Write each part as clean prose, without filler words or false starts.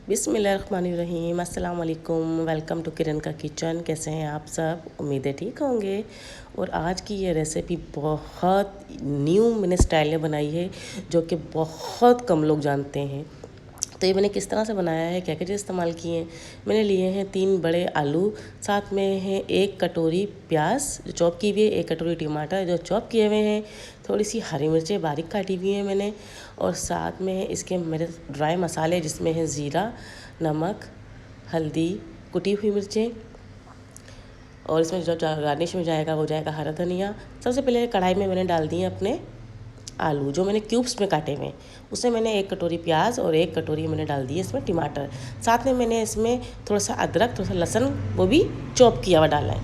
बिस्मिल्लाहिर्रहमानिर्रहीम, अस्सलाम वालेकुम। वेलकम टू किरण का किचन। कैसे हैं आप सब? उम्मीद है ठीक होंगे। और आज की ये रेसिपी बहुत न्यू मैंने स्टाइल में बनाई है, जो कि बहुत कम लोग जानते हैं। तो ये मैंने किस तरह से बनाया है, क्या क्या चीज़ इस्तेमाल किए हैं। मैंने लिए हैं 3 बड़े आलू, साथ में है 1 कटोरी प्याज जो चॉप की हुई है, 1 कटोरी टमाटर जो चॉप किए हुए हैं, थोड़ी सी हरी मिर्चें बारीक काटी हुई हैं मैंने, और साथ में है इसके मेरे ड्राई मसाले जिसमें है ज़ीरा, नमक, हल्दी, कुटी हुई मिर्चें, और इसमें जो गार्निश में जाएगा वो जाएगा हरा धनिया। सबसे पहले कढ़ाई में मैंने डाल दिए अपने आलू जो मैंने क्यूब्स में काटे हुए, उसमें मैंने 1 कटोरी प्याज और 1 कटोरी मैंने डाल दिए इसमें टमाटर। साथ में मैंने इसमें थोड़ा सा अदरक, थोड़ा सा लहसुन, वो भी चॉप किया हुआ डाला है।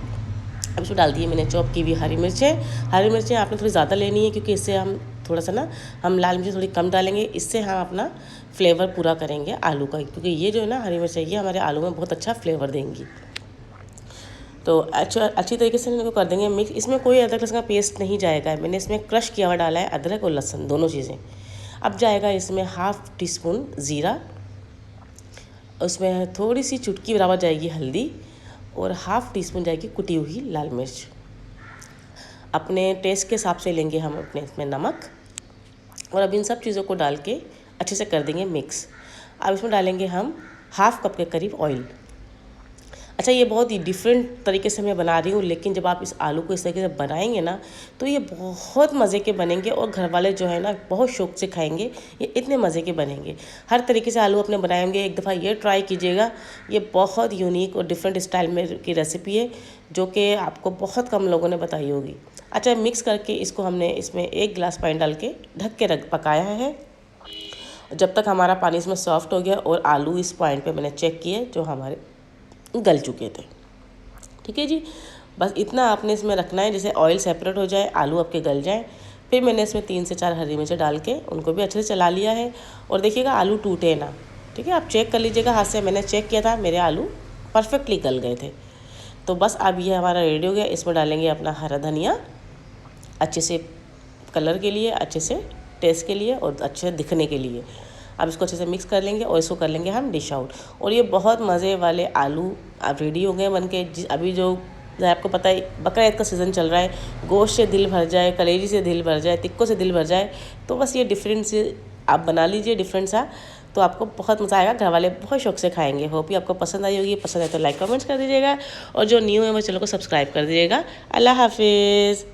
अब इसमें डाल दिए मैंने चॉप की हुई हरी मिर्चें। हरी मिर्चें आपने थोड़ी ज़्यादा लेनी है, क्योंकि इससे हम थोड़ा सा ना हम लाल मिर्ची थोड़ी कम डालेंगे, इससे हम अपना फ्लेवर पूरा करेंगे आलू का, क्योंकि ये जो है ना हरी मिर्चें ये हमारे आलू में बहुत अच्छा फ्लेवर देंगी। तो अच्छी तरीके से इनको कर देंगे मिक्स। इसमें कोई अदरक लहसुन का पेस्ट नहीं जाएगा, मैंने इसमें क्रश किया हुआ डाला है अदरक और लहसुन दोनों चीज़ें। अब जाएगा इसमें हाफ़ टी स्पून ज़ीरा, उसमें थोड़ी सी चुटकी बराबर जाएगी हल्दी, और हाफ़ टी स्पून जाएगी कुटी हुई लाल मिर्च। अपने टेस्ट के हिसाब से लेंगे हम अपने इसमें नमक, और अब इन सब चीज़ों को डाल के अच्छे से कर देंगे मिक्स। अब इसमें डालेंगे हम हाफ़ कप के करीब ऑयल। अच्छा, ये बहुत ही डिफरेंट तरीके से मैं बना रही हूँ, लेकिन जब आप इस आलू को इस तरीके से बनाएंगे ना तो ये बहुत मज़े के बनेंगे, और घर वाले जो है ना बहुत शौक से खाएंगे। ये इतने मज़े के बनेंगे। हर तरीके से आलू अपने बनाएंगे, एक दफ़ा ये ट्राई कीजिएगा। ये बहुत यूनिक और डिफरेंट स्टाइल में की रेसिपी है, जो कि आपको बहुत कम लोगों ने बताई होगी। अच्छा, मिक्स करके इसको हमने इसमें 1 गिलास पानी डाल के ढक के पकाया है, जब तक हमारा पानी इसमें सॉफ्ट हो गया और आलू इस पॉइंट पे मैंने चेक किए जो हमारे गल चुके थे। ठीक है जी, बस इतना आपने इसमें रखना है, जैसे ऑयल सेपरेट हो जाए, आलू आपके गल जाए। फिर मैंने इसमें 3 से 4 हरी मिर्चें डाल के उनको भी अच्छे से चला लिया है। और देखिएगा आलू टूटे ना, ठीक है, आप चेक कर लीजिएगा हाथ से। मैंने चेक किया था, मेरे आलू परफेक्टली गल गए थे। तो बस अब ये हमारा रेडी हो गया। इसमें डालेंगे अपना हरा धनिया, अच्छे से कलर के लिए, अच्छे से टेस्ट के लिए, और अच्छे से दिखने के लिए। अब इसको अच्छे से मिक्स कर लेंगे और इसको कर लेंगे हम डिश आउट। और ये बहुत मज़े वाले आलू अब रेडी हो गए बन के। अभी जो आपको पता है बकरा ईद का सीज़न चल रहा है, गोश्त से दिल भर जाए, कलेजी से दिल भर जाए, टिक्कों से दिल भर जाए, तो बस ये डिफरेंट से आप बना लीजिए, डिफरेंट सा, तो आपको बहुत मज़ा आएगा। घर वाले बहुत शौक से खाएंगे। होप ही आपको पसंद आई होगी। पसंद आए तो लाइक कमेंट्स कर दीजिएगा, और जो न्यू है वो चैनल को सब्सक्राइब कर दीजिएगा। अल्लाह हाफिज़।